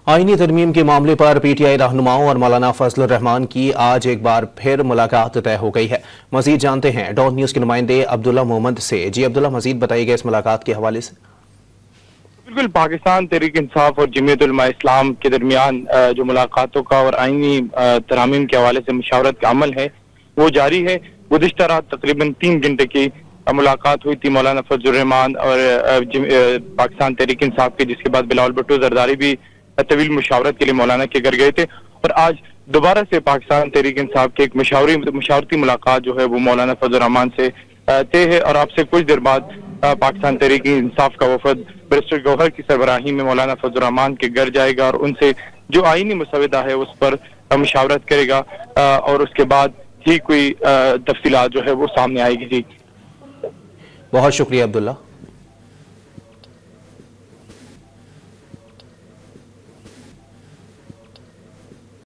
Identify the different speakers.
Speaker 1: आईनी तरमीम के मामले पर पीटीआई रहनुमाओं और मौलाना फजलुर रहमान की आज एक बार फिर मुलाकात तय हो गई है। मजीद जानते हैं डॉन न्यूज के नुमाइंदे अब्दुल्ला मोहम्मद से। जी अब्दुल्ला, मजीद बताइएगा इस मुलाकात के हवाले से।
Speaker 2: बिल्कुल, पाकिस्तान तहरीक इंसाफ और जमीयत उलमा इस्लाम के दरमियान जो मुलाकातों का और आईनी तरामीम के हवाले से मुशावरत का अमल है वो जारी है। गुज़िश्ता रात तकरीबन 3 घंटे की मुलाकात हुई थी मौलाना फजलुर रहमान और पाकिस्तान तहरीक इंसाफ के, जिसके बाद बिलावल भुट्टो जरदारी भी तवील मुशावरत के लिए मौलाना के घर गए थे और आज दोबारा से पाकिस्तान तहरीक इंसाफ की एक मुशावरती मुलाकात जो है वो मौलाना फजलुर रहमान से तय है। और आपसे कुछ देर बाद पाकिस्तान तहरीक इंसाफ का वफद बैरिस्टर गौहर की सरबराही में मौलाना फजलुर रहमान के घर जाएगा और उनसे जो आईनी मसवदा है उस पर मुशावरत करेगा और उसके बाद ही कोई तफसीलात जो है वो सामने आएगी। जी
Speaker 1: बहुत शुक्रिया अब्दुल्ला।